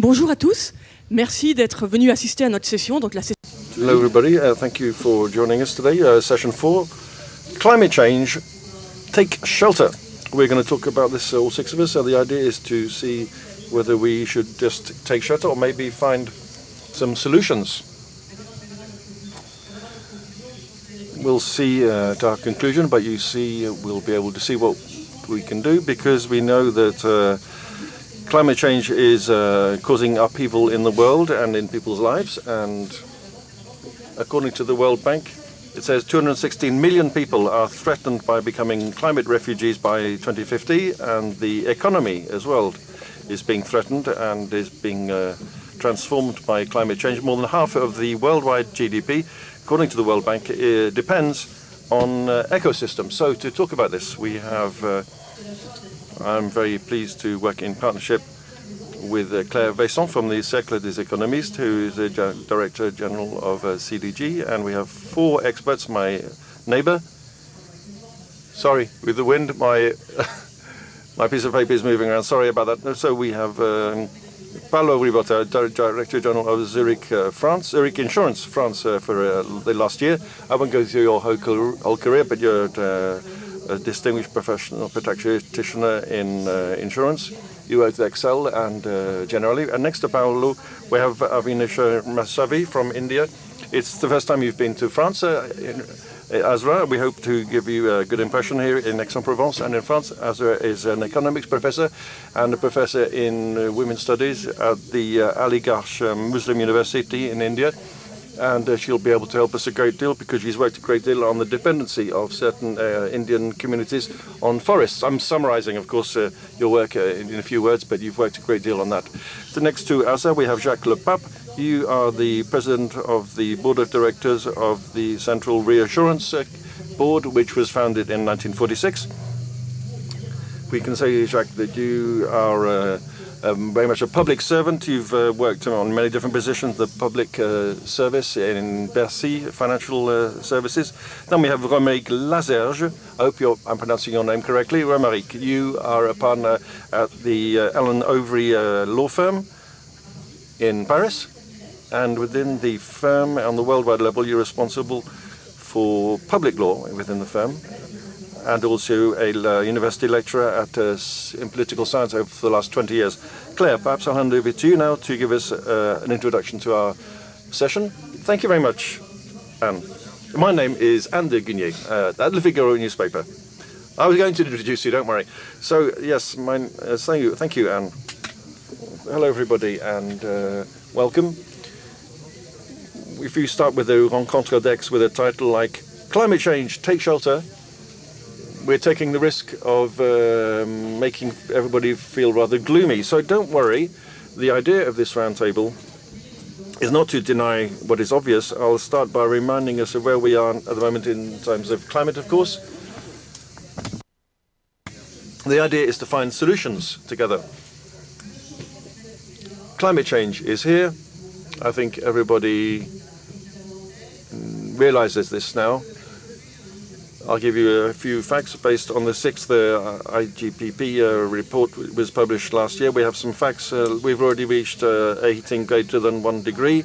Bonjour à tous, merci d'être venus assister à notre session. Donc, Hello everybody, thank you for joining us today. Session 4, Climate Change, Take Shelter. We're going to talk about this, all six of us, so the idea is to see whether we should just take shelter or maybe find some solutions. We'll see to our conclusion, but you see, we'll be able to see what we can do, because we know that climate change is causing upheaval in the world and in people's lives, and according to the World Bank, it says 216 million people are threatened by becoming climate refugees by 2050, and the economy as well is being threatened and is being transformed by climate change. More than half of the worldwide GDP, according to the World Bank, depends on ecosystems. So to talk about this, we have I'm very pleased to work in partnership with Claire WAYSAND from the Cercle des Économistes, who is the Director General of CDG, and we have four experts. My neighbor, sorry, with the wind, my my piece of paper is moving around. Sorry about that. So we have Paolo, Director General of Zurich, France, Zurich Insurance, France, for the last year. I won't go through your whole career, but you're a distinguished professional practitioner in insurance. You worked at Excel and generally. And next to Paolo, we have MUSAVI from India. It's the first time you've been to France, in Azra. We hope to give you a good impression here in Aix-en-Provence and in France. Azra is an economics professor and a professor in women's studies at the Aligarh Muslim University in India. And she'll be able to help us a great deal, because she's worked a great deal on the dependency of certain Indian communities on forests. I'm summarizing, of course, your work in a few words, but you've worked a great deal on that. So next to Azra, we have Jacques le Pape. You are the president of the board of directors of the Central Reassurance Board, which was founded in 1946. We can say, Jacques, that you are very much a public servant. You've worked on many different positions, the public service in Bercy, financial services. Then we have Romaric LAZERGES. I hope I'm pronouncing your name correctly. Romaric, you are a partner at the Allen Overy law firm in Paris. And within the firm, on the worldwide level, you're responsible for public law within the firm, and also a university lecturer in political science over the last 20 years. Claire, perhaps I'll hand over to you now to give us an introduction to our session. Thank you very much, Anne. My name is Anne de GUIGNÉ, at Le Figaro newspaper. I was going to introduce you, don't worry. So, yes, thank you, Anne. Hello, everybody, and welcome. If you start with the Rencontres Économiques with a title like Climate Change, Take Shelter, we're taking the risk of making everybody feel rather gloomy. So don't worry. The idea of this roundtable is not to deny what is obvious. I'll start by reminding us of where we are at the moment in terms of climate, of course. The idea is to find solutions together. Climate change is here. I think everybody realizes this now. I'll give you a few facts based on the sixth IGPP report was published last year. We have some facts. We've already reached a heating greater than 1 degree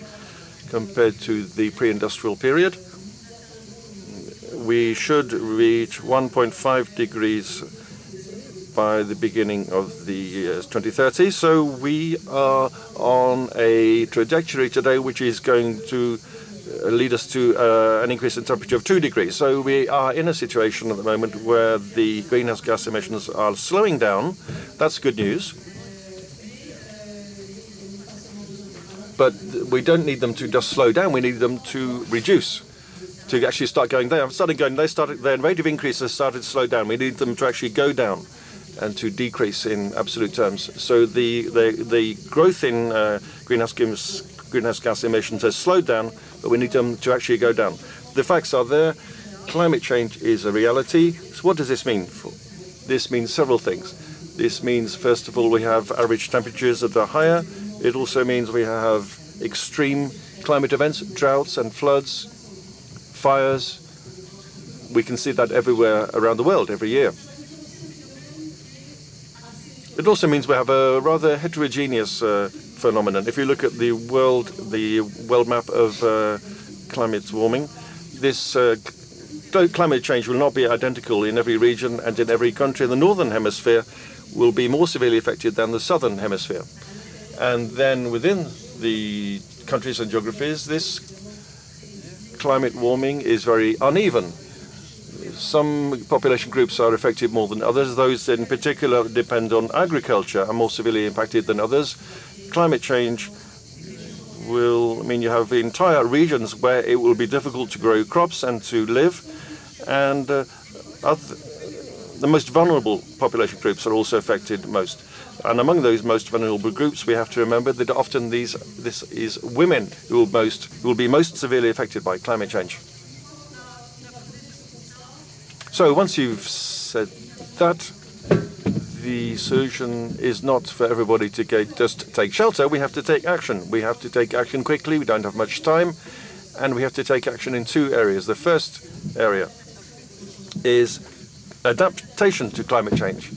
compared to the pre-industrial period. We should reach 1.5 degrees by the beginning of the year 2030. So we are on a trajectory today which is going to lead us to an increase in temperature of 2 degrees. So we are in a situation at the moment where the greenhouse gas emissions are slowing down. That's good news. But we don't need them to just slow down. We need them to reduce, to actually start going down. Their rate of increase has started to slow down. We need them to actually go down and to decrease in absolute terms. So the growth in greenhouse gas emissions has slowed down, but we need them to actually go down. The facts are there. Climate change is a reality. So what does this mean? This means several things. This means, first of all, we have average temperatures that are higher. It also means we have extreme climate events, droughts and floods, fires. We can see that everywhere around the world every year. It also means we have a rather heterogeneous phenomenon. If you look at the world map of climate warming, this climate change will not be identical in every region and in every country. The northern hemisphere will be more severely affected than the southern hemisphere. And then within the countries and geographies, this climate warming is very uneven. Some population groups are affected more than others. Those in particular depend on agriculture are more severely impacted than others. Climate change will mean you have entire regions where it will be difficult to grow crops and to live. And the most vulnerable population groups are also affected most. And among those most vulnerable groups, we have to remember that often this is women who will be most severely affected by climate change. So once you've said that, the solution is not for everybody to just take shelter. We have to take action. We have to take action quickly. We don't have much time. And we have to take action in two areas. The first area is adaptation to climate change.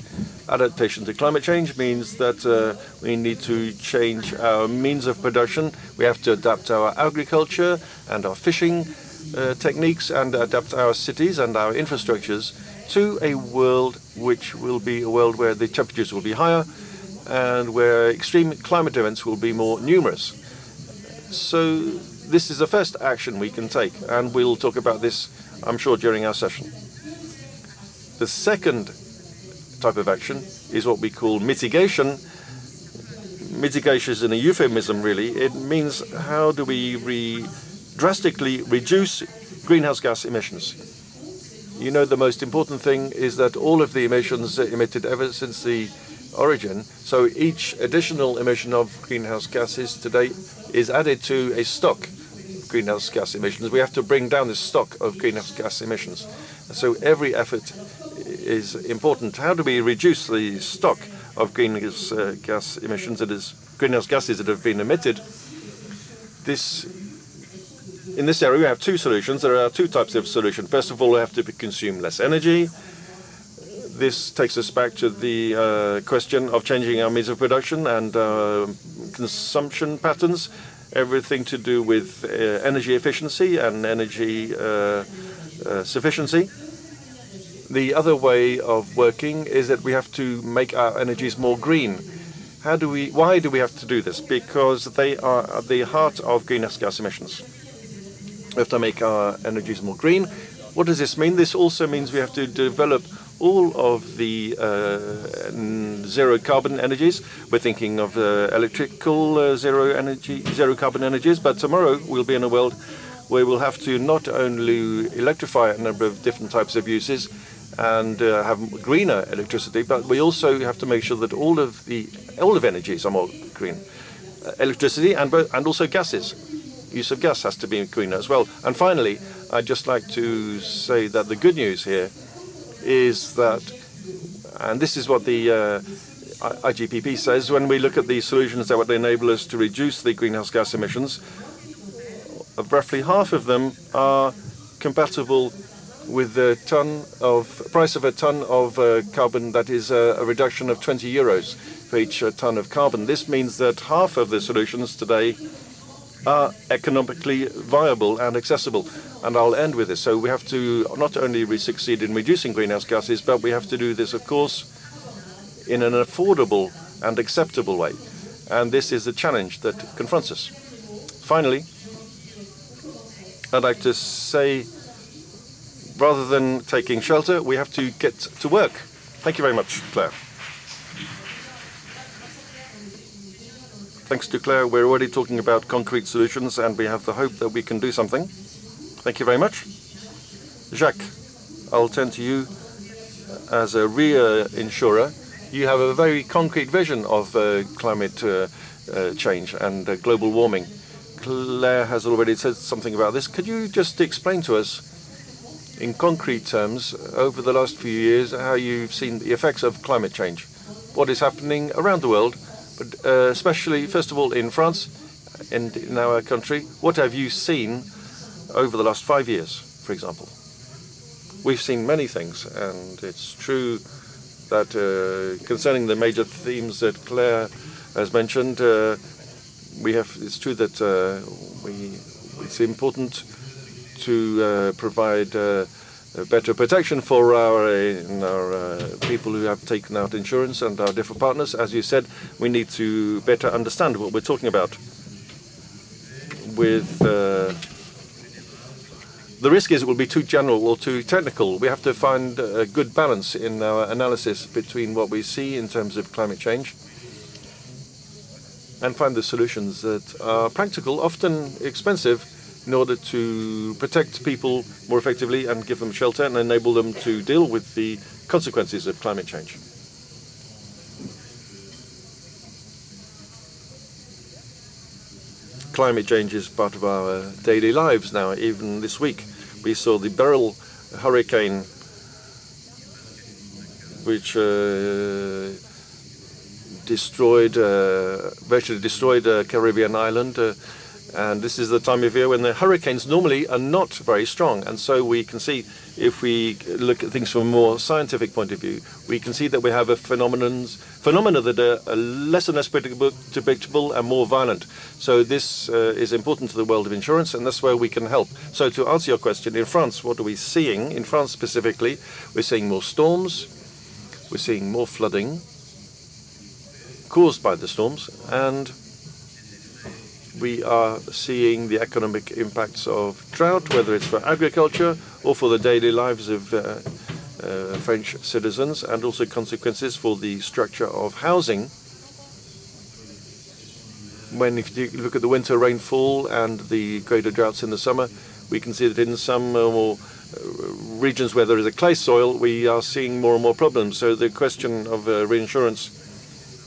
Adaptation to climate change means that we need to change our means of production. We have to adapt our agriculture and our fishing techniques and adapt our cities and our infrastructures to a world which will be a world where the temperatures will be higher and where extreme climate events will be more numerous. So this is the first action we can take, and we'll talk about this, I'm sure, during our session. The second type of action is what we call mitigation. Mitigation is a euphemism, really. It means how do we drastically reduce greenhouse gas emissions. You know, the most important thing is that all of the emissions emitted ever since the origin, so each additional emission of greenhouse gases today is added to a stock of greenhouse gas emissions. We have to bring down this stock of greenhouse gas emissions. So every effort is important. How do we reduce the stock of greenhouse gas emissions, greenhouse gases that have been emitted? In this area, we have two solutions. There are two types of solution. First of all, we have to consume less energy. This takes us back to the question of changing our means of production and consumption patterns, everything to do with energy efficiency and energy sufficiency. The other way of working is that we have to make our energies more green. Why do we have to do this? Because they are at the heart of greenhouse gas emissions. We have to make our energies more green. What does this mean? This also means we have to develop all of the zero carbon energies. We're thinking of electrical zero carbon energies, but tomorrow we'll be in a world where we'll have to not only electrify a number of different types of uses and have greener electricity, but we also have to make sure that all of energies are more green. Electricity and also gases. Use of gas has to be greener as well. And finally, I'd just like to say that the good news here is that, and this is what the IGPP says, when we look at the solutions that would enable us to reduce the greenhouse gas emissions, roughly half of them are compatible with the price of a ton of carbon, that is a reduction of 20 euros for each ton of carbon. This means that half of the solutions today are economically viable and accessible. And I'll end with this. So we have to not only succeed in reducing greenhouse gases, but we have to do this, of course, in an affordable and acceptable way. And this is the challenge that confronts us. Finally, I'd like to say, rather than taking shelter, we have to get to work. Thank you very much, Claire. Thanks to Claire, we're already talking about concrete solutions, and we have the hope that we can do something. Thank you very much. Jacques, I'll turn to you as a reinsurer. You have a very concrete vision of climate change and global warming. Claire has already said something about this. Could you just explain to us in concrete terms over the last few years how you've seen the effects of climate change? What is happening around the world, but especially, first of all, in France and in our country? What have you seen over the last 5 years, for example? We've seen many things, and it's true that concerning the major themes that Claire has mentioned, it's true that it's important to provide better protection for our people who have taken out insurance and our different partners. As you said, we need to better understand what we're talking about. With the risk is it will be too general or too technical. We have to find a good balance in our analysis between what we see in terms of climate change and find the solutions that are practical, often expensive, in order to protect people more effectively and give them shelter and enable them to deal with the consequences of climate change. Climate change is part of our daily lives now. Even this week, we saw the Beryl hurricane, which virtually destroyed a Caribbean island. And this is the time of year when the hurricanes normally are not very strong. And so we can see, if we look at things from a more scientific point of view, we can see that we have phenomena that are less and less predictable and more violent. So this is important to the world of insurance, and that's where we can help. So to answer your question, in France, what are we seeing? In France specifically, we're seeing more storms, we're seeing more flooding caused by the storms, and we are seeing the economic impacts of drought, whether it's for agriculture or for the daily lives of French citizens, and also consequences for the structure of housing. If you look at the winter rainfall and the greater droughts in the summer, we can see that in some regions where there is a clay soil, we are seeing more and more problems. So the question of reinsurance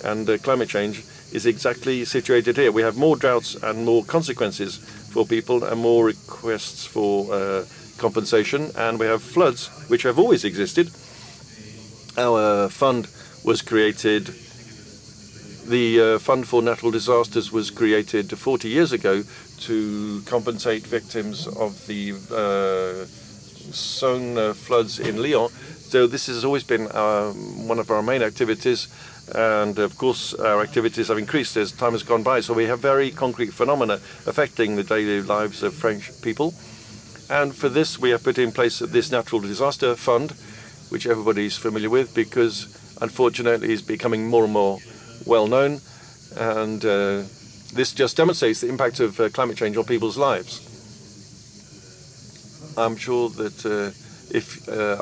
and climate change is exactly situated here. We have more droughts and more consequences for people and more requests for compensation, and we have floods, which have always existed. Our fund was created, the Fund for Natural Disasters was created 40 years ago to compensate victims of the Saône floods in Lyon. So this has always been one of our main activities. And of course, our activities have increased as time has gone by. So we have very concrete phenomena affecting the daily lives of French people. And for this, we have put in place this natural disaster fund, which everybody's familiar with, because unfortunately is becoming more and more well known. And this just demonstrates the impact of climate change on people's lives. I'm sure that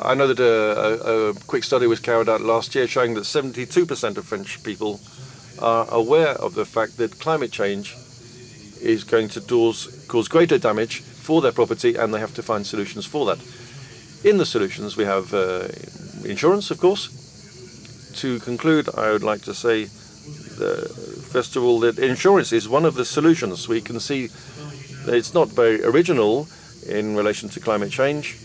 I know that a quick study was carried out last year showing that 72% of French people are aware of the fact that climate change is going to cause greater damage for their property, and they have to find solutions for that. In the solutions, we have insurance, of course. To conclude, I would like to say, first of all, that insurance is one of the solutions. We can see that it's not very original in relation to climate change.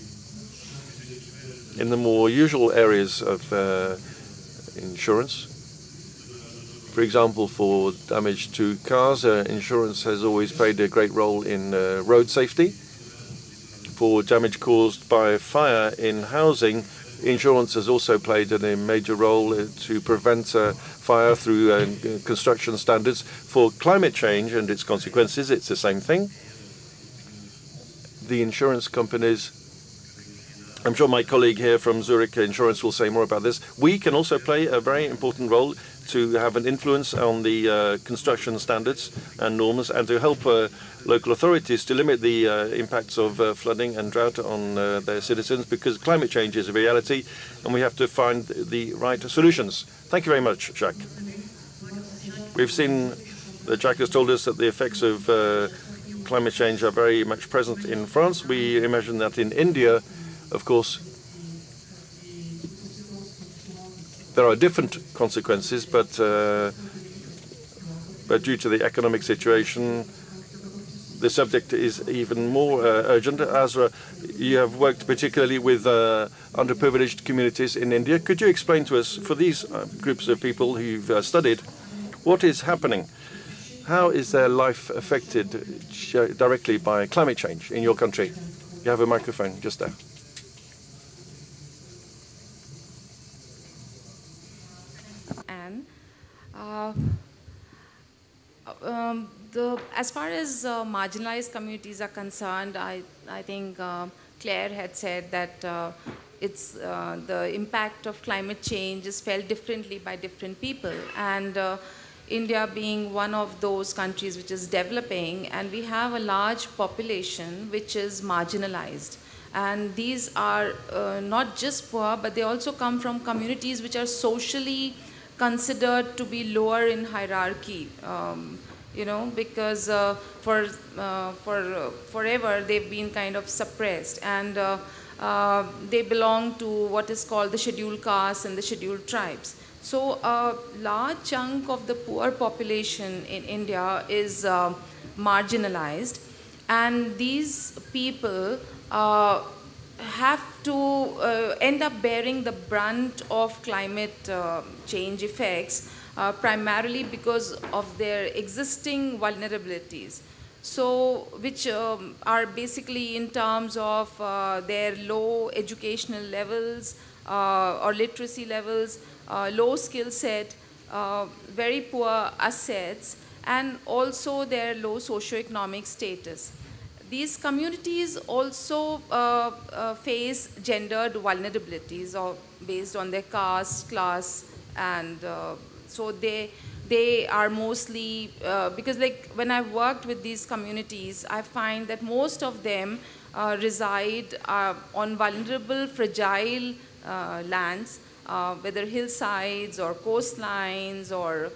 In the more usual areas of insurance, for example, for damage to cars, insurance has always played a great role in road safety. For damage caused by fire in housing, insurance has also played a major role to prevent fire through construction standards. For climate change and its consequences, it's the same thing. The insurance companies, I'm sure my colleague here from Zurich Insurance will say more about this. We can also play a very important role to have an influence on the construction standards and norms, and to help local authorities to limit the impacts of flooding and drought on their citizens, because climate change is a reality and we have to find the right solutions. Thank you very much, Jacques. We've seen that Jacques has told us that the effects of climate change are very much present in France. We imagine that in India, of course, there are different consequences, but due to the economic situation, the subject is even more urgent. Azra, you have worked particularly with underprivileged communities in India. Could you explain to us, for these groups of people who you've studied, what is happening? How is their life affected directly by climate change in your country? You have a microphone just there. as far as marginalized communities are concerned, I think Claire had said that the impact of climate change is felt differently by different people. And India being one of those countries which is developing, and we have a large population which is marginalized. And these are not just poor, but they also come from communities which are socially considered to be lower in hierarchy, because forever they've been kind of suppressed, and they belong to what is called the scheduled castes and the scheduled tribes. So a large chunk of the poor population in India is marginalized, and these people have to end up bearing the brunt of climate change effects, primarily because of their existing vulnerabilities. So, which are basically in terms of their low educational levels or literacy levels, low skill set, very poor assets, and also their low socioeconomic status. These communities also face gendered vulnerabilities based on their caste, class, and so they are mostly, because like when I've worked with these communities, I find that most of them reside on vulnerable, fragile lands, whether hillsides or coastlines or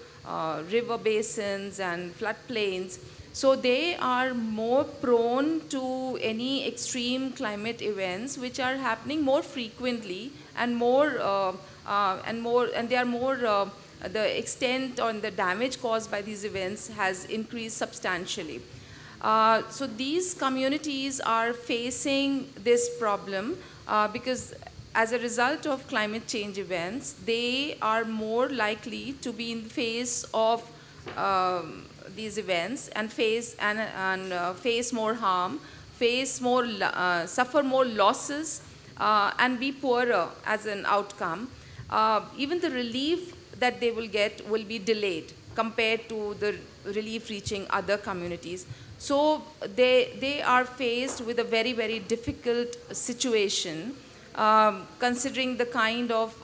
river basins and floodplains. So they are more prone to any extreme climate events which are happening more frequently and and they are more, the extent on the damage caused by these events has increased substantially. So these communities are facing this problem because as a result of climate change events, they are more likely to be in the face of these events and face more harm, suffer more losses, and be poorer as an outcome. Even the relief that they will get will be delayed compared to the relief reaching other communities. So they are faced with a very, very difficult situation, considering the kind of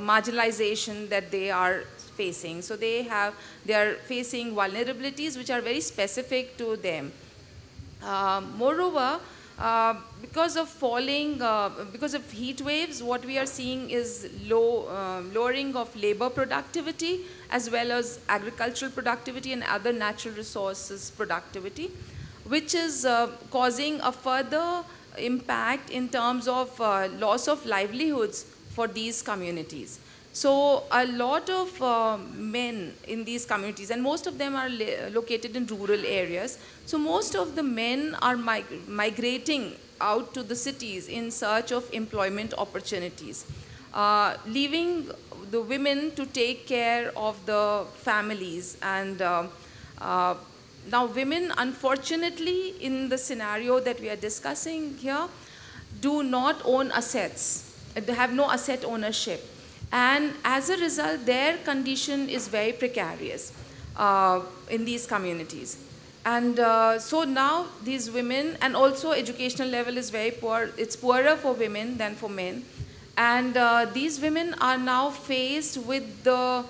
marginalization that they are facing. So they are facing vulnerabilities which are very specific to them. Moreover, because of because of heat waves, what we are seeing is lowering of labor productivity as well as agricultural productivity and other natural resources productivity, which is causing a further impact in terms of loss of livelihoods for these communities. So a lot of men in these communities, and most of them are located in rural areas, so most of the men are migrating out to the cities in search of employment opportunities, leaving the women to take care of the families. And now women, unfortunately, in the scenario that we are discussing here, do not own assets. They have no asset ownership. And as a result, their condition is very precarious in these communities. And so now these women, and also educational level is very poor. It's poorer for women than for men. And these women are now faced with the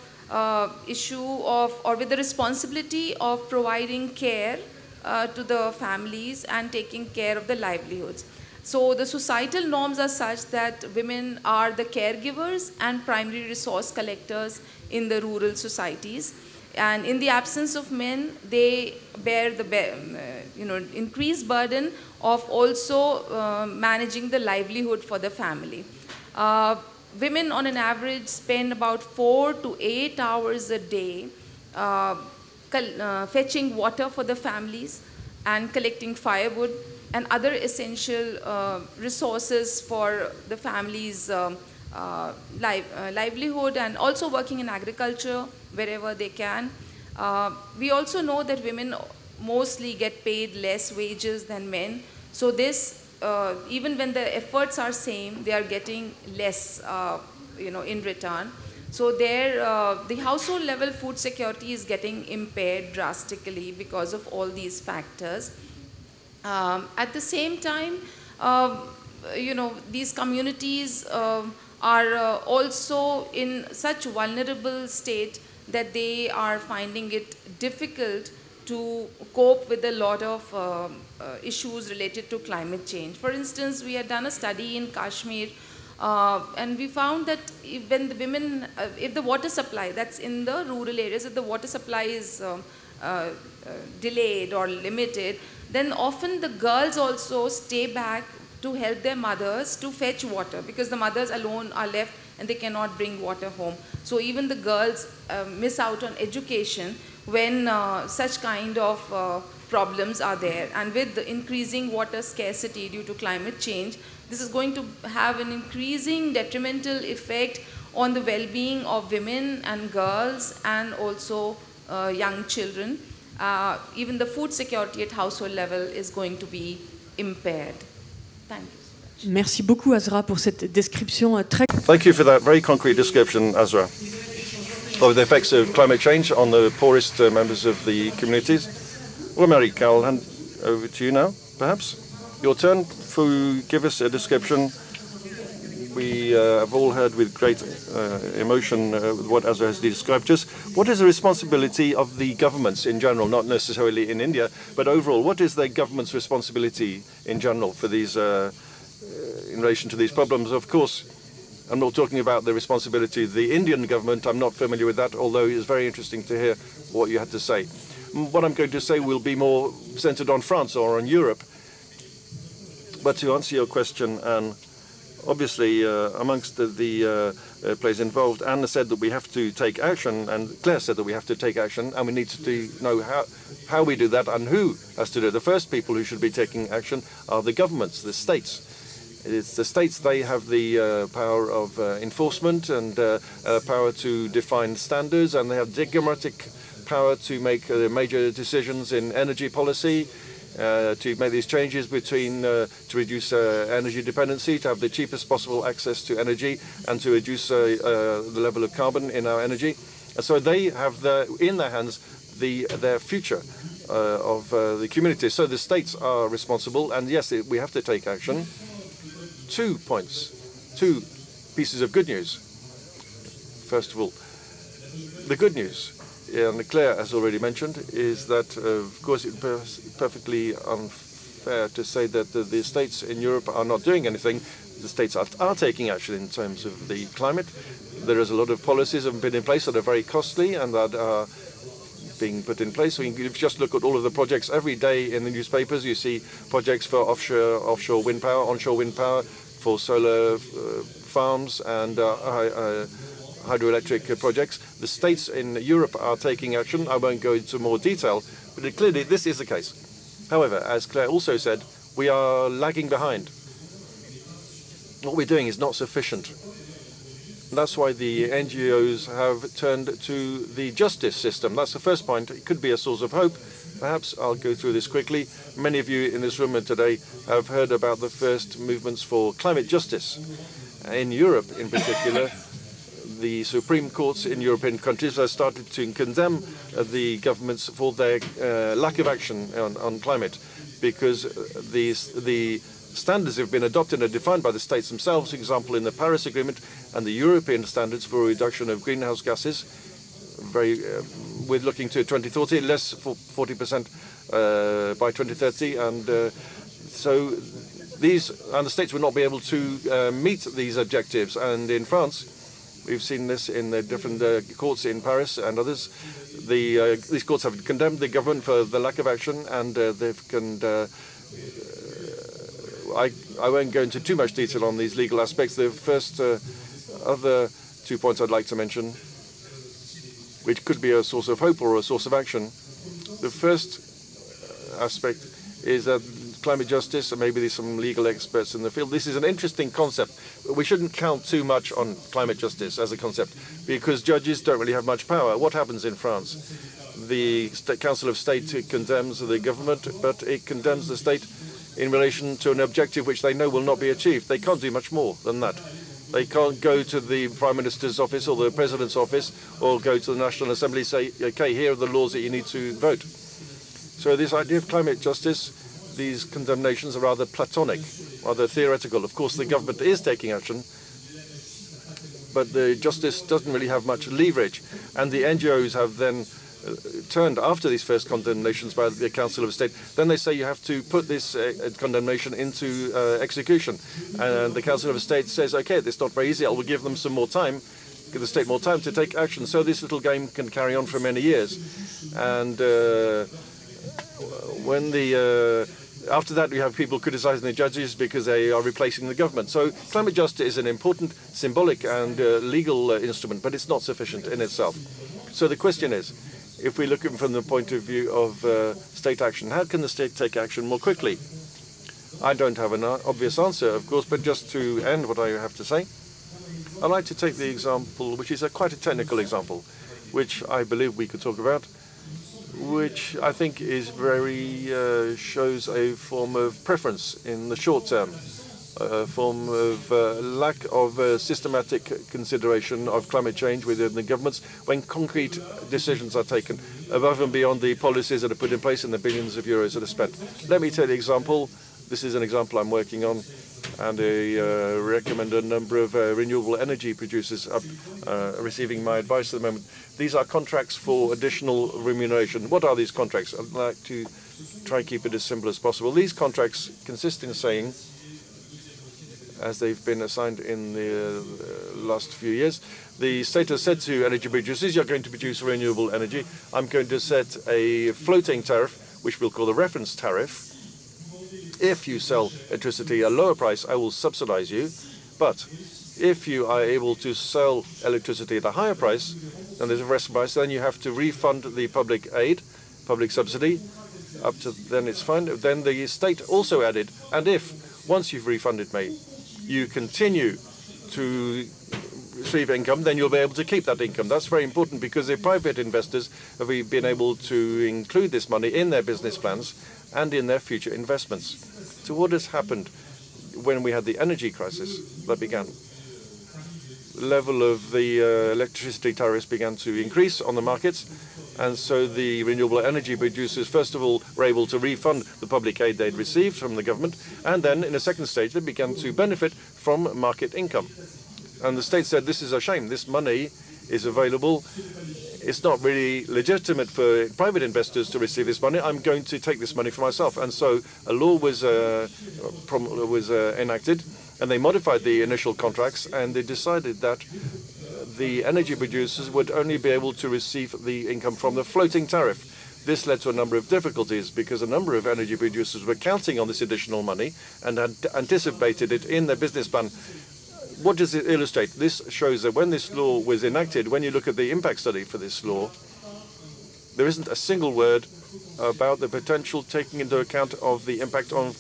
issue of, or with the responsibility of providing care to the families and taking care of the livelihoods. So the societal norms are such that women are the caregivers and primary resource collectors in the rural societies. And in the absence of men, they bear the increased burden of also managing the livelihood for the family. Women on an average spend about 4 to 8 hours a day fetching water for the families and collecting firewood and other essential resources for the family's livelihood, and also working in agriculture wherever they can. We also know that women mostly get paid less wages than men. So this, even when the efforts are same, they are getting less in return. So there, the household level food security is getting impaired drastically because of all these factors. At the same time, you know, these communities are also in such vulnerable state that they are finding it difficult to cope with a lot of issues related to climate change. For instance, we had done a study in Kashmir, and we found that when the women, if the water supply, that's in the rural areas, if the water supply is delayed or limited, then often the girls also stay back to help their mothers to fetch water, because the mothers alone are left and they cannot bring water home. So even the girls miss out on education when such kind of problems are there. And with the increasing water scarcity due to climate change, this is going to have an increasing detrimental effect on the well-being of women and girls and also young children. Even the food security at household level is going to be impaired. Thank you so much. Merci beaucoup, Azra, pour cette description très... Thank you for that very concrete description, Azra, of the effects of climate change on the poorest members of the communities. Romaric, I'll hand over to you now, perhaps. Your turn to give us a description. We have all heard with great emotion what Azra has described to us. What is the responsibility of the governments in general, not necessarily in India, but overall? What is the government's responsibility in general for these, in relation to these problems? Of course, I'm not talking about the responsibility of the Indian government. I'm not familiar with that, although it's very interesting to hear what you had to say. What I'm going to say will be more centered on France or on Europe. But to answer your question, Anne, obviously, amongst the players involved, Anna said that we have to take action, and Claire said that we have to take action, and we need to know how we do that and who has to do it. The first people who should be taking action are the governments, the states. It's the states, they have the power of enforcement and power to define standards, and they have democratic power to make major decisions in energy policy, to make these changes between, to reduce energy dependency, to have the cheapest possible access to energy, and to reduce the level of carbon in our energy. And so they have in their hands their future of the community. So the states are responsible, and yes, we have to take action. 2 points, 2 pieces of good news. First of all, the good news, and Claire has already mentioned, is that, of course, it's perfectly unfair to say that the states in Europe are not doing anything. The states are taking action in terms of the climate. There is a lot of policies that have been in place that are very costly and that are being put in place. So if you just look at all of the projects every day in the newspapers, you see projects for offshore wind power, onshore wind power, for solar farms and hydroelectric projects. The states in Europe are taking action. I won't go into more detail, but clearly this is the case. However, as Claire also said, we are lagging behind. What we're doing is not sufficient. That's why the NGOs have turned to the justice system. That's the first point. It could be a source of hope. Perhaps I'll go through this quickly. Many of you in this room today have heard about the first movements for climate justice. In Europe, in particular, the Supreme Courts in European countries have started to condemn the governments for their lack of action on climate, because the standards have been adopted and defined by the states themselves, for example, in the Paris Agreement and the European standards for reduction of greenhouse gases. We're looking to 2030, less for 40% by 2030, and so the states will not be able to meet these objectives. And in France, we've seen this in the different courts in Paris and others. These courts have condemned the government for the lack of action, and they've I won't go into too much detail on these legal aspects. The first other 2 points I'd like to mention, which could be a source of hope or a source of action. The first aspect is that climate justice, and maybe there's some legal experts in the field. This is an interesting concept, but we shouldn't count too much on climate justice as a concept, because judges don't really have much power. What happens in France? The Council of State condemns the government, but it condemns the state in relation to an objective which they know will not be achieved. They can't do much more than that. They can't go to the Prime Minister's office or the President's office or go to the National Assembly and say, okay, here are the laws that you need to vote. So this idea of climate justice, these condemnations are rather platonic, rather theoretical. Of course, the government is taking action, but the justice doesn't really have much leverage. And the NGOs have then turned after these first condemnations by the Council of State. Then they say you have to put this condemnation into execution. And the Council of State says, okay, that's not very easy. I will give them some more time, give the state more time to take action. So this little game can carry on for many years. And after that, we have people criticizing the judges because they are replacing the government. So climate justice is an important symbolic and legal instrument, but it's not sufficient in itself. So the question is, if we look at it from the point of view of state action, how can the state take action more quickly? I don't have an obvious answer, of course, but just to end what I have to say, I'd like to take the example, which is quite a technical example, which I believe we could talk about, which I think is shows a form of preference in the short term, a form of lack of systematic consideration of climate change within the governments when concrete decisions are taken above and beyond the policies that are put in place and the billions of euros that are spent. Let me take the example. This is an example I'm working on, and I recommend a number of renewable energy producers receiving my advice at the moment. These are contracts for additional remuneration. What are these contracts? I'd like to try and keep it as simple as possible. These contracts consist in saying, as they've been assigned in the last few years, the state has said to energy producers, you're going to produce renewable energy. I'm going to set a floating tariff, which we'll call the reference tariff. If you sell electricity at a lower price, I will subsidize you. But if you are able to sell electricity at a higher price, and there's a reference price, then you have to refund the public aid, public subsidy. Up to then it's fine. Then the state also added, and if once you've refunded me, you continue to receive income, then you'll be able to keep that income. That's very important because the private investors have been able to include this money in their business plans and in their future investments. So what has happened when we had the energy crisis that began? The level of the electricity tariffs began to increase on the markets, and so the renewable energy producers, first of all, were able to refund the public aid they'd received from the government, and then in a second stage, they began to benefit from market income. And the state said, this is a shame, this money is available. It's not really legitimate for private investors to receive this money. I'm going to take this money for myself. And so a law was enacted, and they modified the initial contracts, and they decided that the energy producers would only be able to receive the income from the floating tariff. This led to a number of difficulties because a number of energy producers were counting on this additional money and had anticipated it in their business plan. What does it illustrate? This shows that when this law was enacted, when you look at the impact study for this law, there isn't a single word about the potential taking into account of the impact on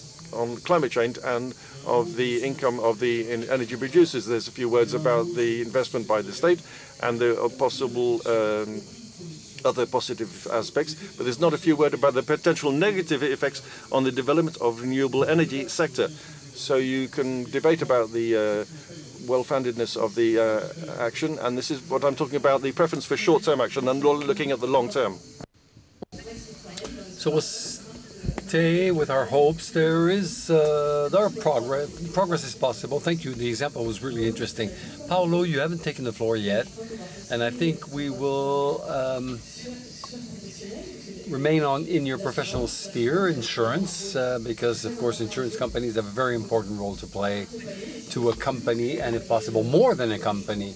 climate change and of the income of the energy producers. There's a few words about the investment by the state and the possible other positive aspects, but there's not a few words about the potential negative effects on the development of renewable energy sector. So you can debate about the well-foundedness of the action, and this is what I'm talking about, the preference for short-term action and looking at the long term. So we'll stay with our hopes. There are progress is possible. Thank you. The example was really interesting. Paolo, you haven't taken the floor yet, and I think we will remain in your professional sphere, insurance, because of course insurance companies have a very important role to play to a company, and if possible more than a company,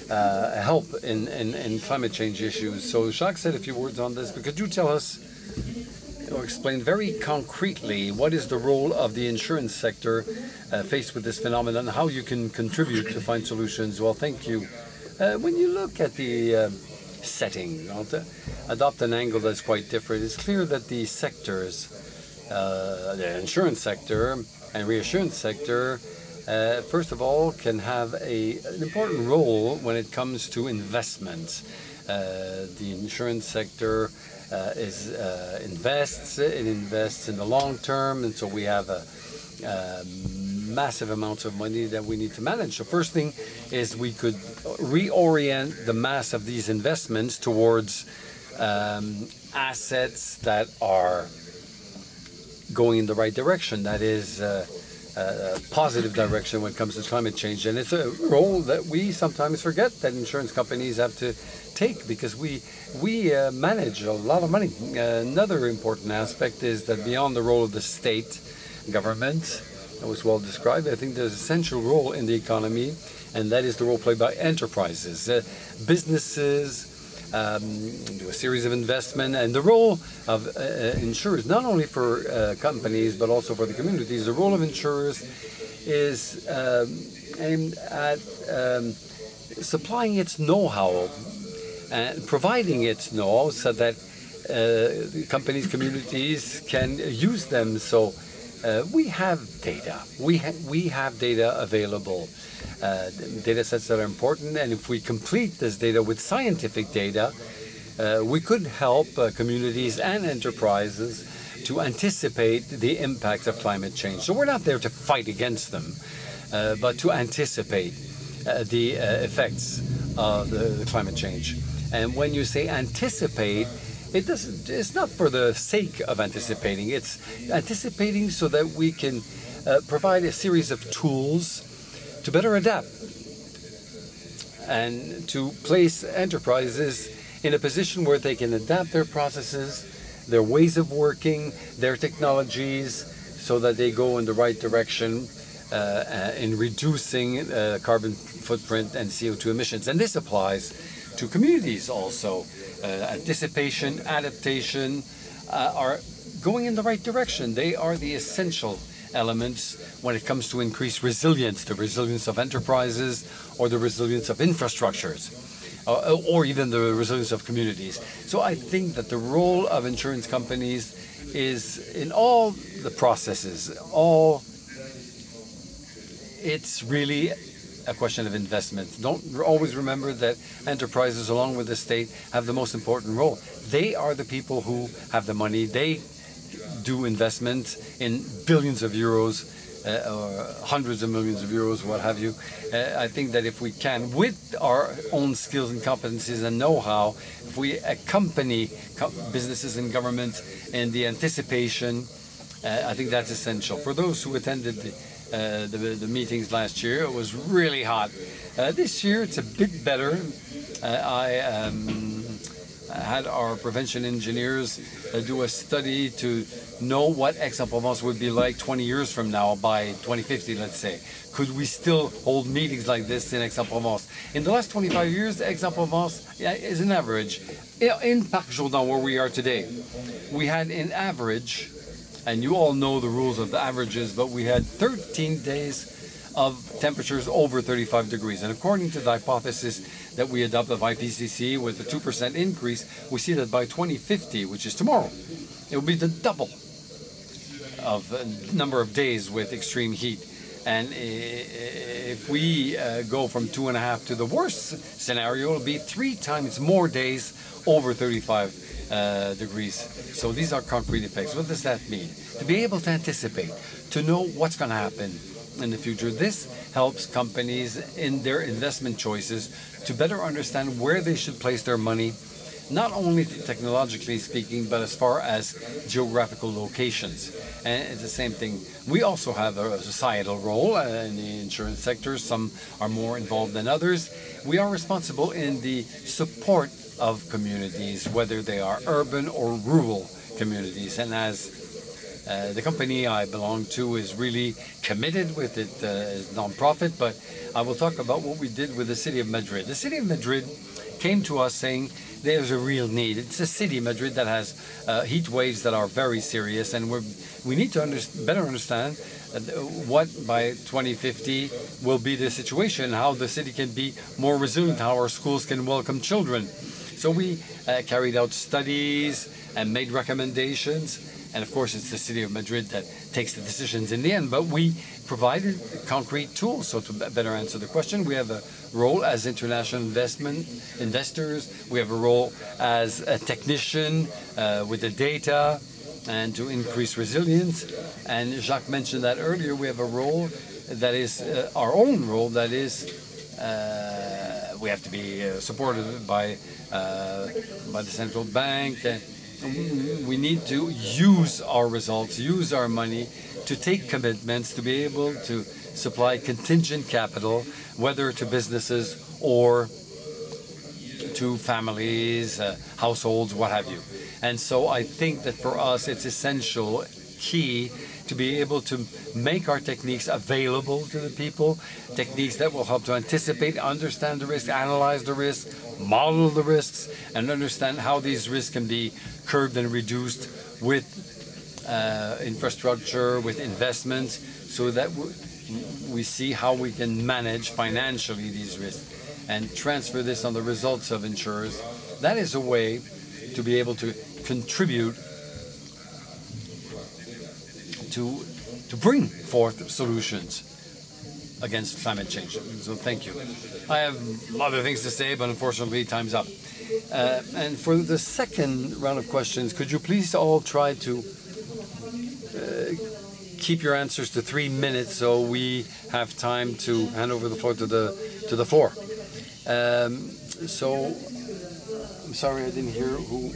help in climate change issues. So Jacques said a few words on this, but could you tell us or explain very concretely what is the role of the insurance sector faced with this phenomenon, how you can contribute to find solutions? Well, thank you. When you look at the setting, to adopt an angle that's quite different, it's clear that the sectors, the insurance sector and reassurance sector, first of all, can have an important role when it comes to investments. The insurance sector invests in the long term, and so we have massive amounts of money that we need to manage. The first thing is we could reorient the mass of these investments towards assets that are going in the right direction, that is a positive direction when it comes to climate change. And it's a role that we sometimes forget that insurance companies have to take, because we manage a lot of money. Another important aspect is that beyond the role of the state government, that was well described, I think there's an essential role in the economy, and that is the role played by enterprises. Businesses do a series of investment, and the role of insurers, not only for companies but also for the communities, the role of insurers is aimed at supplying its know-how and providing its know-how so that companies, communities can use them. So we have data. We have data available. Data sets that are important, and if we complete this data with scientific data, we could help communities and enterprises to anticipate the impacts of climate change. So we're not there to fight against them, but to anticipate the effects of the climate change. And when you say anticipate, it's not for the sake of anticipating. It's anticipating so that we can provide a series of tools to better adapt and to place enterprises in a position where they can adapt their processes, their ways of working, their technologies, so that they go in the right direction in reducing carbon footprint and CO2 emissions. And this applies to communities also. Anticipation, adaptation are going in the right direction. They are the essential elements when it comes to increased resilience, the resilience of enterprises or the resilience of infrastructures, or even the resilience of communities. So I think that the role of insurance companies is in all the processes, it's really a question of investment. Don't always remember that enterprises, along with the state, have the most important role. They are the people who have the money. They do investments in billions of euros, or hundreds of millions of euros, what have you. I think that if we can, with our own skills and competencies and know-how, if we accompany businesses and government in the anticipation, I think that's essential. For those who attended the meetings last year, it was really hot. This year it's a bit better. I had our prevention engineers do a study to know what Aix-en-Provence would be like 20 years from now, by 2050, let's say. Could we still hold meetings like this in Aix-en-Provence? In the last 25 years, Aix-en-Provence is an average. In Parc Jourdan, where we are today, we had an average, and you all know the rules of the averages, but we had 13 days of temperatures over 35 degrees. And according to the hypothesis that we adopt of IPCC with a 2% increase, we see that by 2050, which is tomorrow, it will be the double of number of days with extreme heat. And if we go from 2.5 to the worst scenario, it'll be 3 times more days over 35 degrees. So these are concrete effects. What does that mean? To be able to anticipate, to know what's going to happen in the future. This helps companies in their investment choices to better understand where they should place their money, not only technologically speaking, but as far as geographical locations. And it's the same thing. We also have a societal role in the insurance sector. Some are more involved than others. We are responsible in the support of communities, whether they are urban or rural communities. And as the company I belong to is really committed with it as non-profit, but I will talk about what we did with the city of Madrid. The city of Madrid came to us saying there's a real need. It's a city, Madrid, that has heat waves that are very serious, and we need to better understand what by 2050 will be the situation, how the city can be more resilient, how our schools can welcome children. So we carried out studies and made recommendations. And of course, it's the city of Madrid that takes the decisions in the end, but we provided concrete tools. So to better answer the question, we have a role as international investors. We have a role as a technician with the data and to increase resilience. And Jacques mentioned that earlier. We have a role that is our own role, that is we have to be supported by the central bank. We need to use our results, use our money to take commitments, to be able to supply contingent capital, whether to businesses or to families, households, what have you. And so I think that for us it's essential, key, to be able to make our techniques available to the people, techniques that will help to anticipate, understand the risk, analyze the risk, model the risks, and understand how these risks can be curbed and reduced with infrastructure, with investments, so that we see how we can manage financially these risks and transfer this on the results of insurers. That is a way to be able to contribute to bring forth solutions against climate change. So thank you. I have other things to say, but unfortunately time's up. And for the second round of questions, could you please all try to keep your answers to 3 minutes so we have time to hand over the floor to the floor. So I'm sorry I didn't hear who.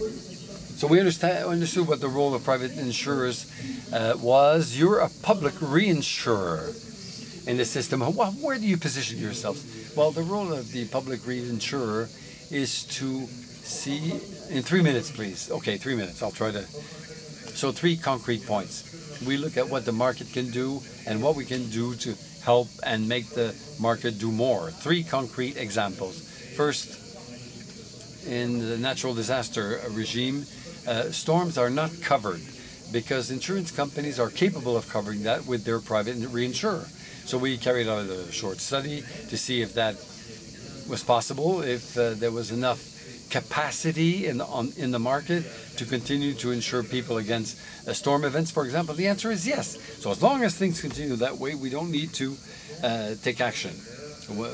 So we understood what the role of private insurers was. You're a public reinsurer in the system. Where do you position yourselves? Well, the role of the public reinsurer is to see, in 3 minutes, please. Okay, 3 minutes. I'll try to. So 3 concrete points. We look at what the market can do and what we can do to help and make the market do more. 3 concrete examples. First, in the natural disaster regime, storms are not covered because insurance companies are capable of covering that with their private reinsurer. So we carried out a short study to see if that was possible, if there was enough capacity in the market to continue to insure people against storm events, for example. The answer is yes. So as long as things continue that way, we don't need to take action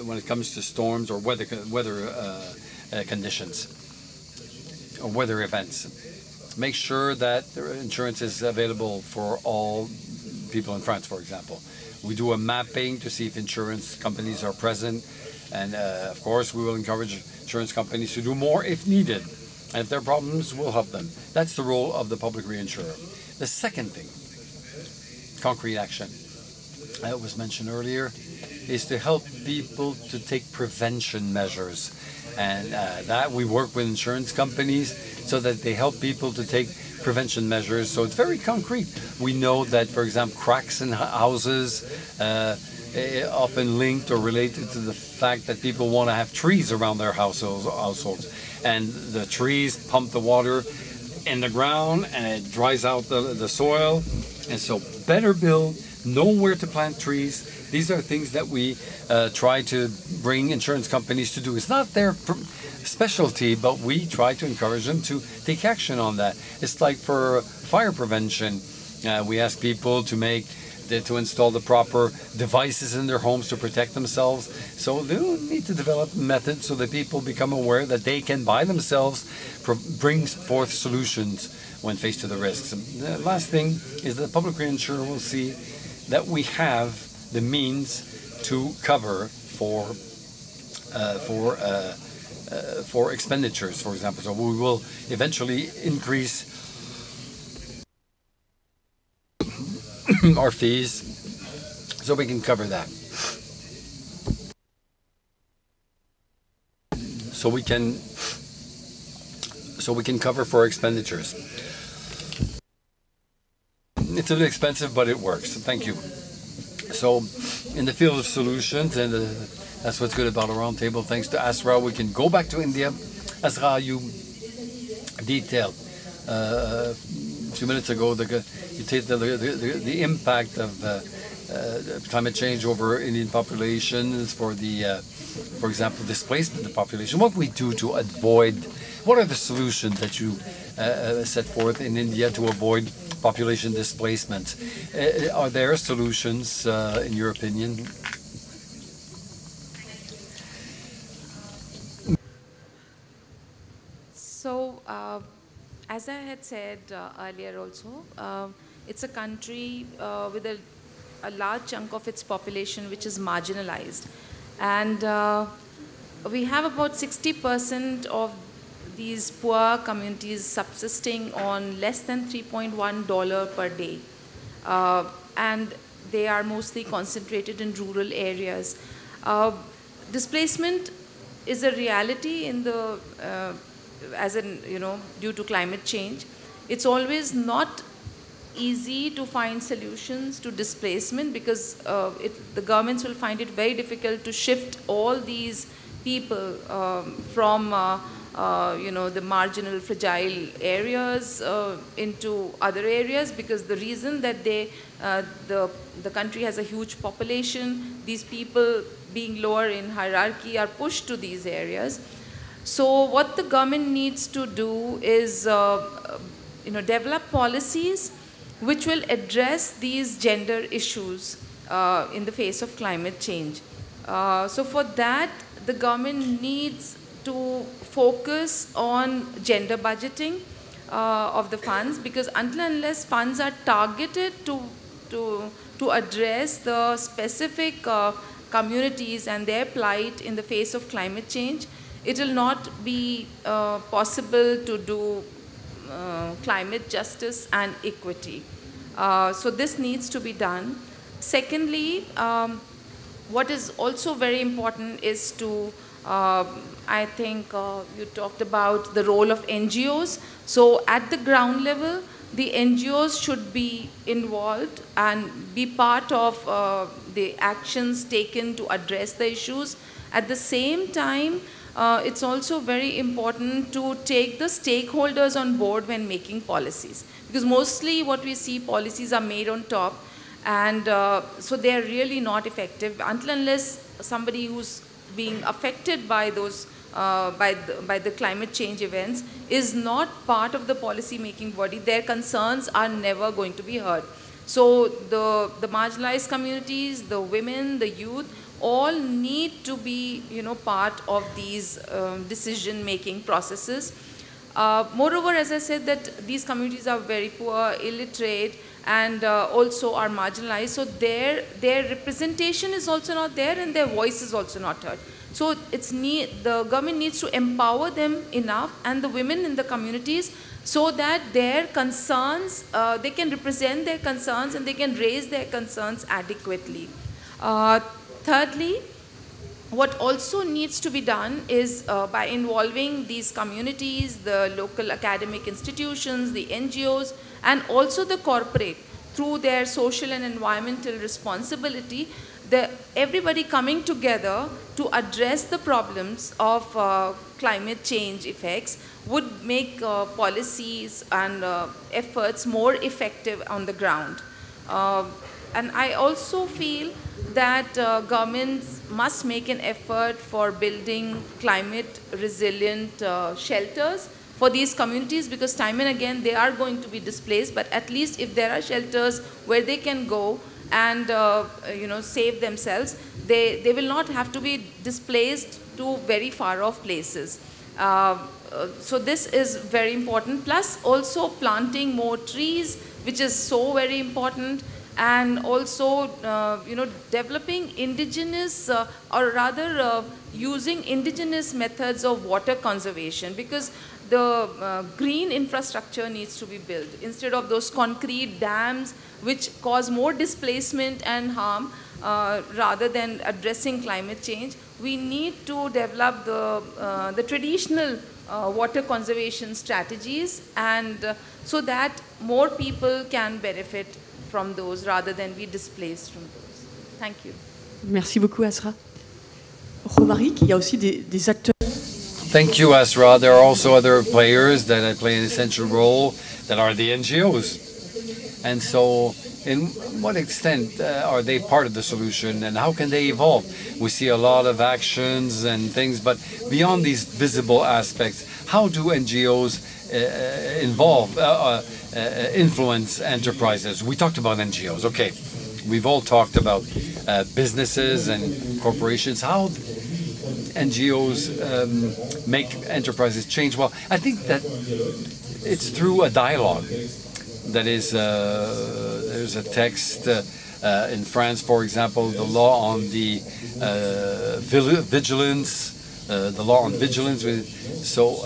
when it comes to storms or weather conditions or weather events. Make sure that insurance is available for all people in France, for example. We do a mapping to see if insurance companies are present, and of course we will encourage insurance companies to do more if needed, and if there are problems, we'll help them. That's the role of the public reinsurer. The second thing, concrete action, that was mentioned earlier, is to help people to take prevention measures, and that we work with insurance companies so that they help people to take prevention measures. So it's very concrete. We know that, for example, cracks in houses often linked or related to the fact that people want to have trees around their households, and the trees pump the water in the ground and it dries out the soil. And so better build, know where to plant trees. These are things that we try to bring insurance companies to do. It's not their specialty, but we try to encourage them to take action on that. It's like for fire prevention, we ask people to install the proper devices in their homes to protect themselves. So they don't need to develop methods so that people become aware that they can by themselves bring forth solutions when faced with the risks. And the last thing is that the public reinsurer will see that we have the means to cover for expenditures, for example. So we will eventually increase our fees so we can cover that. So we can cover for expenditures. It's a bit expensive, but it works. Thank you. So in the field of solutions, and that's what's good about a roundtable, thanks to Azra, we can go back to India. Azra, you detailed a few minutes ago the impact of climate change over Indian populations, for example, displacement of population. What we do to avoid, what are the solutions that you set forth in India to avoid population displacement? Are there solutions, in your opinion? So, as I had said earlier also, it's a country with a a large chunk of its population which is marginalized. And we have about 60% of these poor communities subsisting on less than $3.1 per day. And they are mostly concentrated in rural areas. Displacement is a reality in the, due to climate change. It's always not easy to find solutions to displacement because the governments will find it very difficult to shift all these people from the marginal, fragile areas into other areas, because the reason that the country has a huge population, these people being lower in hierarchy are pushed to these areas. So what the government needs to do is develop policies which will address these gender issues in the face of climate change. So for that, the government needs to focus on gender budgeting of the funds, because until and unless funds are targeted to address the specific communities and their plight in the face of climate change, it will not be possible to do climate justice and equity. So this needs to be done. Secondly, what is also very important is to, I think you talked about the role of NGOs. So at the ground level, the NGOs should be involved and be part of the actions taken to address the issues. At the same time, it's also very important to take the stakeholders on board when making policies, because mostly what we see, policies are made on top, and so they are really not effective until unless somebody who's being affected by those by the climate change events is not part of the policy making body. Their concerns are never going to be heard. So the marginalized communities, the women, the youth, all need to be part of these decision-making processes. Moreover, as I said, that these communities are very poor, illiterate, and also are marginalized. So their representation is also not there, and their voice is also not heard. So the government needs to empower them enough, and the women in the communities, so that their concerns, they can represent their concerns and they can raise their concerns adequately. Thirdly, what also needs to be done is by involving these communities, the local academic institutions, the NGOs, and also the corporate through their social and environmental responsibility, everybody coming together to address the problems of climate change effects would make policies and efforts more effective on the ground. And I also feel that governments must make an effort for building climate resilient shelters for these communities, because time and again they are going to be displaced, but at least if there are shelters where they can go and save themselves, they will not have to be displaced to very far off places. So this is very important, plus also planting more trees, which is so very important, and also developing indigenous or rather using indigenous methods of water conservation, because the green infrastructure needs to be built instead of those concrete dams which cause more displacement and harm. Rather than addressing climate change, we need to develop the traditional water conservation strategies, and so that more people can benefit from those rather than be displaced from those. Thank you. Merci beaucoup, Azra. Romaric, il y a aussi des acteurs. Thank you, Azra. There are also other players that play an essential role that are the NGOs. And so, in what extent are they part of the solution, and how can they evolve? We see a lot of actions and things, but beyond these visible aspects, how do NGOs influence enterprises? We talked about NGOs, okay. We've all talked about businesses and corporations. How NGOs make enterprises change? Well, I think that it's through a dialogue. That is, there's a text In France, for example, the law on the vigilance, the law on vigilance. So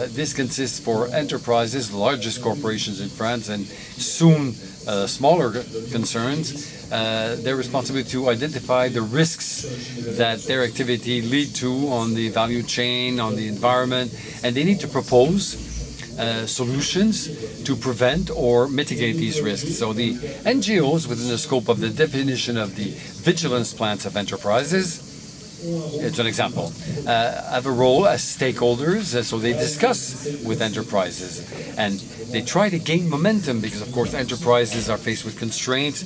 this consists for enterprises, the largest corporations in France, and soon smaller concerns, their responsibility to identify the risks that their activity lead to on the value chain, on the environment, and they need to propose solutions to prevent or mitigate these risks. So the NGOs, within the scope of the definition of the vigilance plans of enterprises, it's an example, have a role as stakeholders, so they discuss with enterprises and they try to gain momentum because, of course, enterprises are faced with constraints.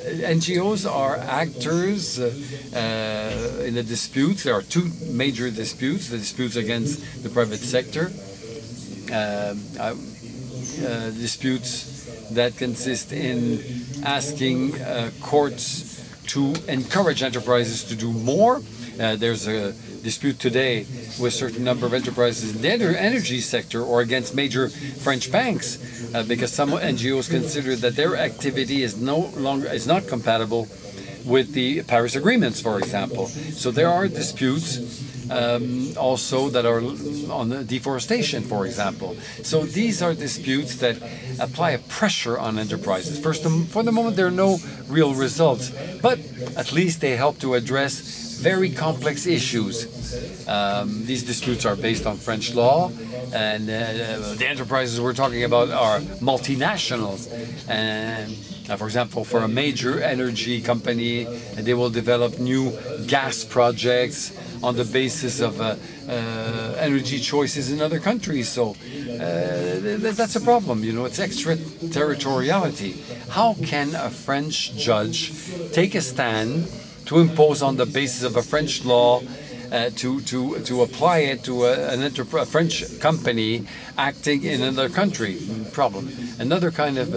NGOs are actors in the disputes. There are two major disputes, the disputes against the private sector, disputes that consist in asking courts to encourage enterprises to do more. There's a dispute today with a certain number of enterprises in the energy sector or against major French banks because some NGOs consider that their activity is not compatible with the Paris agreements, for example. So there are disputes also that are on the deforestation, for example. So these are disputes that apply a pressure on enterprises. For the moment, there are no real results, but at least they help to address very complex issues. These disputes are based on French law, and the enterprises we're talking about are multinationals. And for example, for a major energy company, they will develop new gas projects on the basis of energy choices in other countries. So that's a problem, you know, it's extraterritoriality. How can a French judge take a stand to impose on the basis of a French law to apply it to a French company acting in another country? Problem. Another kind of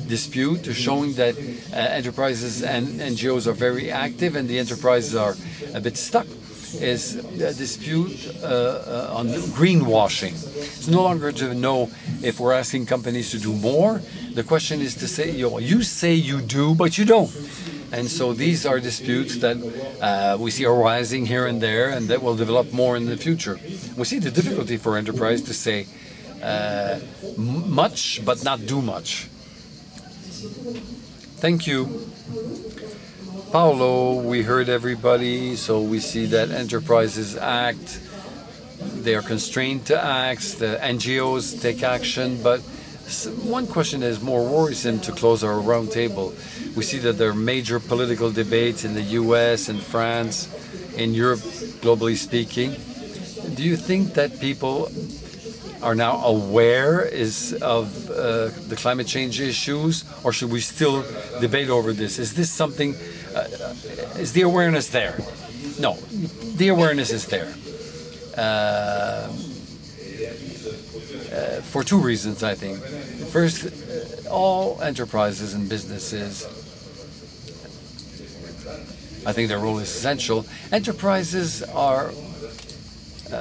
dispute showing that enterprises and NGOs are very active and the enterprises are a bit stuck is a dispute on greenwashing. It's no longer to know if we're asking companies to do more. The question is to say, you say you do, but you don't. And so these are disputes that we see arising here and there and that will develop more in the future. We see the difficulty for enterprise to say much but not do much. Thank you. Paolo, we heard everybody, so we see that enterprises act, they are constrained to act, the NGOs take action, but one question that is more worrisome to close our roundtable. We see that there are major political debates in the US and France, in Europe, globally speaking. Do you think that people are now aware of the climate change issues, or should we still debate over this? Is this something, is the awareness there? No, the awareness is there. For two reasons, I think. First, all enterprises and businesses, I think their role is essential. Enterprises are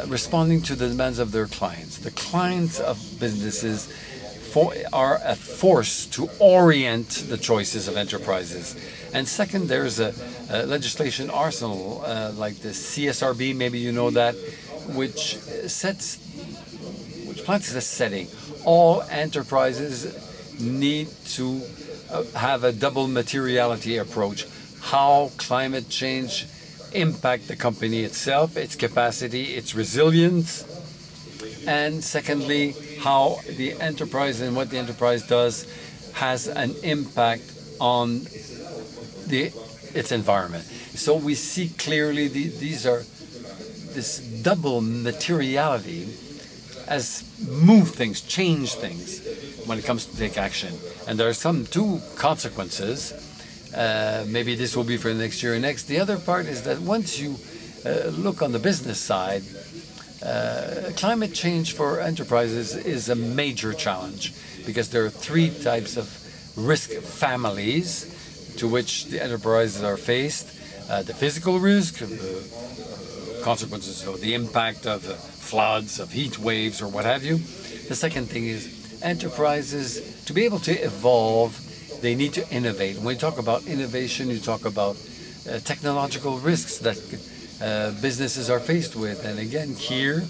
responding to the demands of their clients. The clients of businesses are a force to orient the choices of enterprises. And second, there's a legislation arsenal like the CSRB, maybe you know that, which plants the setting. All enterprises need to have a double materiality approach. How climate change impact the company itself, its capacity, its resilience, and secondly, how the enterprise and what the enterprise does has an impact on its environment. So we see clearly this double materiality has moved things, changed things when it comes to take action. And there are two consequences. Maybe this will be for next year and next. The other part is that once you look on the business side, climate change for enterprises is a major challenge because there are three types of risk families to which the enterprises are faced. The physical risk, consequences of the impact of floods, of heat waves, or what have you. The second thing is enterprises, to be able to evolve, they need to innovate. When you talk about innovation, you talk about technological risks that businesses are faced with. And again, here,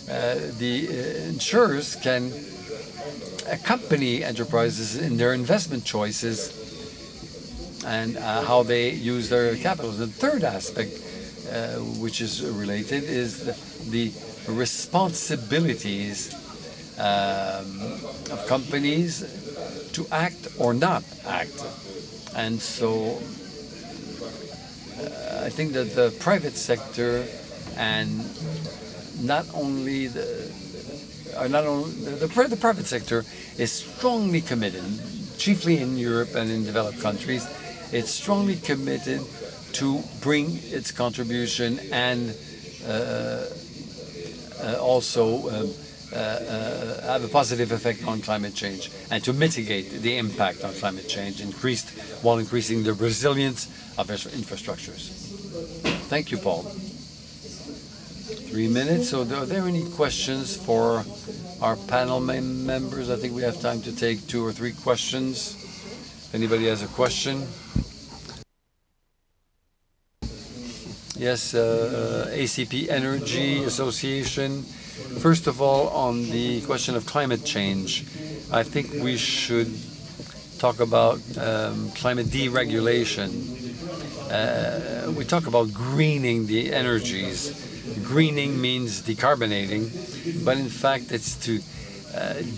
the insurers can accompany enterprises in their investment choices and how they use their capital. The third aspect, which is related, is the responsibilities of companies to act or not act. And so I think that the private sector and the private sector is strongly committed, chiefly in Europe and in developed countries. It's strongly committed to bring its contribution and also have a positive effect on climate change and to mitigate the impact on climate change, while increasing the resilience of infrastructures. Thank you, Paul. 3 minutes. So are there any questions for our panel members? I think we have time to take 2 or 3 questions. If anybody has a question. Yes, ACP Energy Association. First of all, on the question of climate change, I think we should talk about climate deregulation. We talk about greening the energies. Greening means decarbonating, but in fact it's to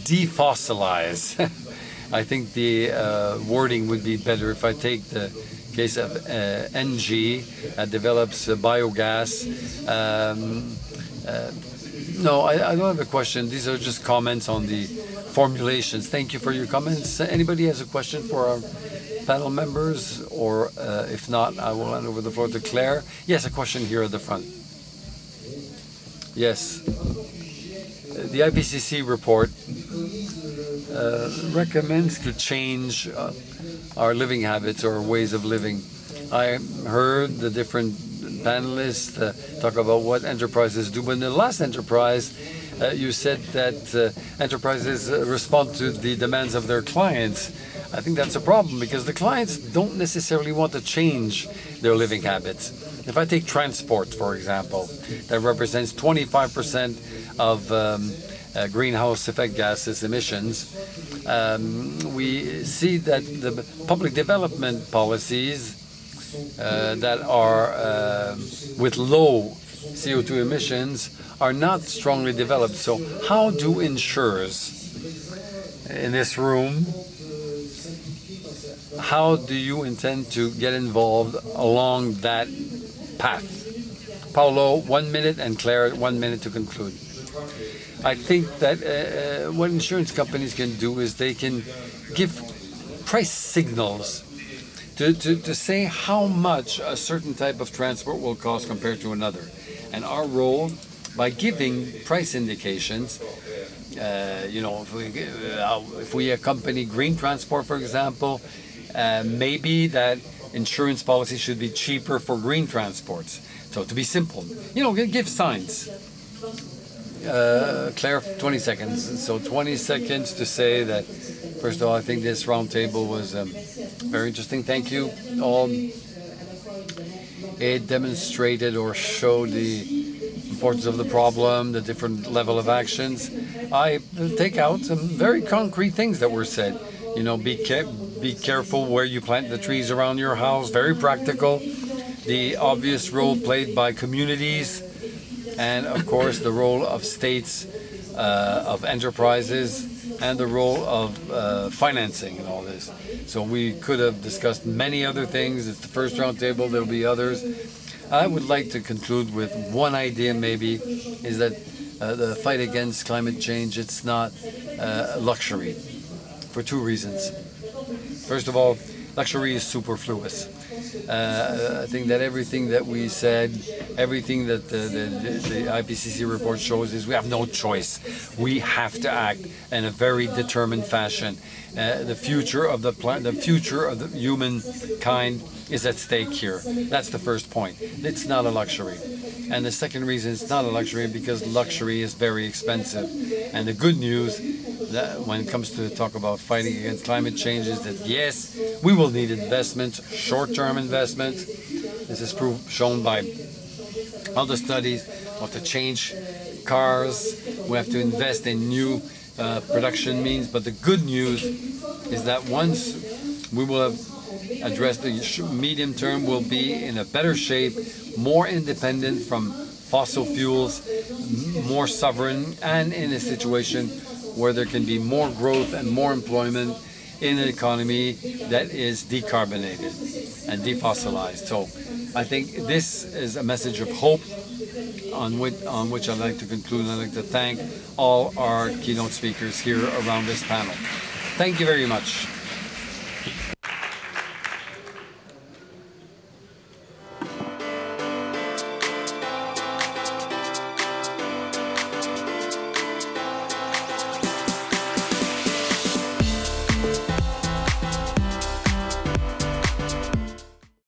defossilize. I think the wording would be better if I take the case of NG that develops biogas. No, I don't have a question. These are just comments on the formulations. Thank you for your comments. Anybody has a question for our panel members? Or if not, I will hand over the floor to Claire. Yes, a question here at the front. Yes. The IPCC report recommends to change our living habits or ways of living. I heard the different panelists talk about what enterprises do, but in the last enterprise, you said that enterprises respond to the demands of their clients. I think that's a problem because the clients don't necessarily want to change their living habits. If I take transport, for example, that represents 25% of greenhouse effect gases emissions, we see that the public development policies that are with low CO2 emissions are not strongly developed. So how do insurers in this room, how do you intend to get involved along that path? Paolo, 1 minute, and Claire, 1 minute to conclude. I think that what insurance companies can do is they can give price signals to say how much a certain type of transport will cost compared to another. And our role, by giving price indications, you know, if we accompany green transport, for example, maybe that insurance policy should be cheaper for green transports. So to be simple, you know, give signs. Claire, 20 seconds. So 20 seconds to say that, first of all, I think this roundtable was very interesting. Thank you all. It demonstrated or showed the importance of the problem, the different level of actions. I take out some very concrete things that were said. You know, be careful where you plant the trees around your house, very practical. The obvious role played by communities, and of course the role of states, of enterprises, and the role of financing in all this. So we could have discussed many other things. It's the first roundtable, there'll be others. I would like to conclude with one idea maybe, is that the fight against climate change, it's not a luxury for 2 reasons. First of all, luxury is superfluous. I think that everything that we said, everything that the IPCC report shows is we have no choice. We have to act in a very determined fashion. The future of the planet, the future of the humankind is at stake here. That's the first point. It's not a luxury. And the second reason it's not a luxury because luxury is very expensive. And the good news that when it comes to talk about fighting against climate change is that yes, we will need investment, short-term investment. This is shown by other studies. We have to change cars, we have to invest in new production means, but the good news is that once we will have addressed the medium term, we'll be in a better shape, more independent from fossil fuels, more sovereign, and in a situation where there can be more growth and more employment in an economy that is decarbonated and defossilized. So I think this is a message of hope on which I'd like to conclude. I'd like to thank all our keynote speakers here around this panel. Thank you very much.